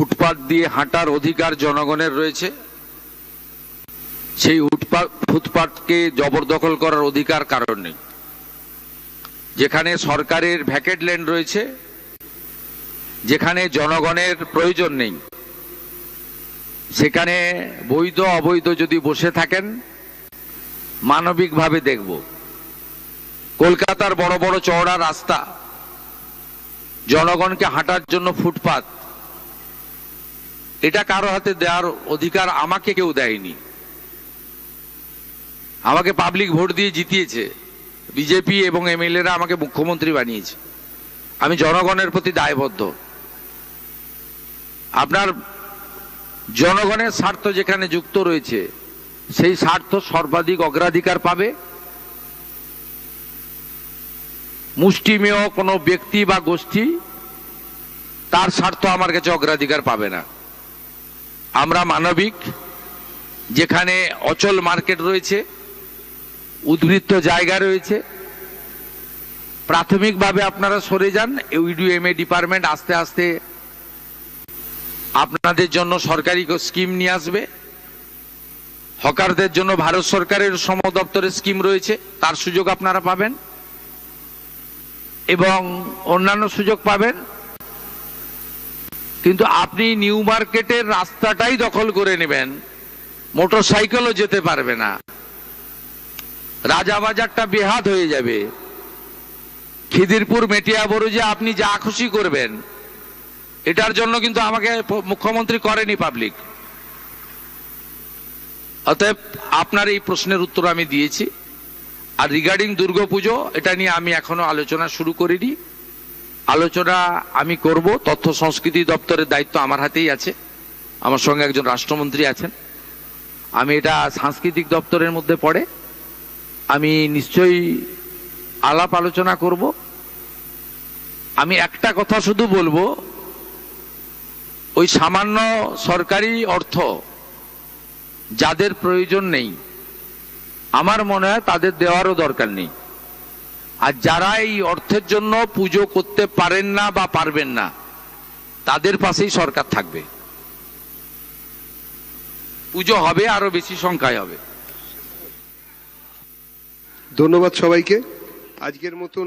ফুটপাত দিয়ে হাঁটার অধিকার জনগণের রয়েছে, সেই ফুটপাতকে জবরদখল করার অধিকার কারণ নেই। যেখানে সরকারের ভ্যাকেট ল্যান্ড রয়েছে, যেখানে জনগণের প্রয়োজন নেই, সেখানে বৈধ অবৈধ যদি বসে থাকেন মানবিকভাবে দেখব। কলকাতার বড় বড় চওড়া রাস্তা, জনগণকে হাঁটার জন্য ফুটপাত, এটা কারো হাতে দেওয়ার অধিকার আমাকে কেউ দেয়নি। আমাকে পাবলিক ভোট দিয়ে জিতিয়েছে, বিজেপি এবং এমএলএরা আমাকে মুখ্যমন্ত্রী বানিয়েছে। আমি জনগণের প্রতি দায়বদ্ধ। আপনার জনগণের স্বার্থ যেখানে যুক্ত রয়েছে, সেই স্বার্থ সর্বাধিক অগ্রাধিকার পাবে। মুষ্টিমেয় কোনো ব্যক্তি বা গোষ্ঠী তার স্বার্থ আমার কাছে অগ্রাধিকার পাবে না। আমরা মানবিক, যেখানে অচল মার্কেট রয়েছে, উদ্বৃত্ত জায়গা রয়েছে, প্রাথমিকভাবে আপনারা সরে যান। ইউডিএমএ ডিপার্টমেন্ট আস্তে আস্তে আপনাদের জন্য সরকারি স্কিম নিয়ে আসবে। হকারদের জন্য ভারত সরকারের শ্রম দপ্তরের স্কিম রয়েছে, তার সুযোগ আপনারা পাবেন এবং অন্যান্য সুযোগ পাবেন। কিন্তু আপনি নিউ মার্কেটের রাস্তাটাই দখল করে নেবেন, মোটরসাইকেলও যেতে পারবে না, রাজাবাজারটা বেহাত হয়ে যাবে, খিদিরপুর মেটিয়াবুরুজে আপনি যা খুশি করবেন। এটার জন্য কিন্তু আমাকে মুখ্যমন্ত্রী করেনি পাবলিক। অতএব আপনার এই প্রশ্নের উত্তর আমি দিয়েছি। আর রিগার্ডিং দুর্গাপুজো, এটা নিয়ে আমি এখনো আলোচনা শুরু করিনি। আলোচনা আমি করব। তথ্য সংস্কৃতি দপ্তরের দায়িত্ব আমার হাতেই আছে, আমার সঙ্গে একজন রাষ্ট্রমন্ত্রী আছেন। আমি এটা সাংস্কৃতিক দপ্তরের মধ্যে পড়ে, আমি নিশ্চয়ই আলাপ আলোচনা করব। আমি একটা কথা শুধু বলবো, ওই সামান্য সরকারি অর্থ যাদের প্রয়োজন নেই, আমার মনে হয় তাদের দেওয়ারও দরকার নেই। আর যারা এই অর্থের জন্য পুজো করতে পারেন না বা পারবেন না, তাদের পাশেই সরকার থাকবে। পুজো হবে, আরো বেশি সংখ্যায় হবে। ধন্যবাদ সবাইকে। আজকের মতন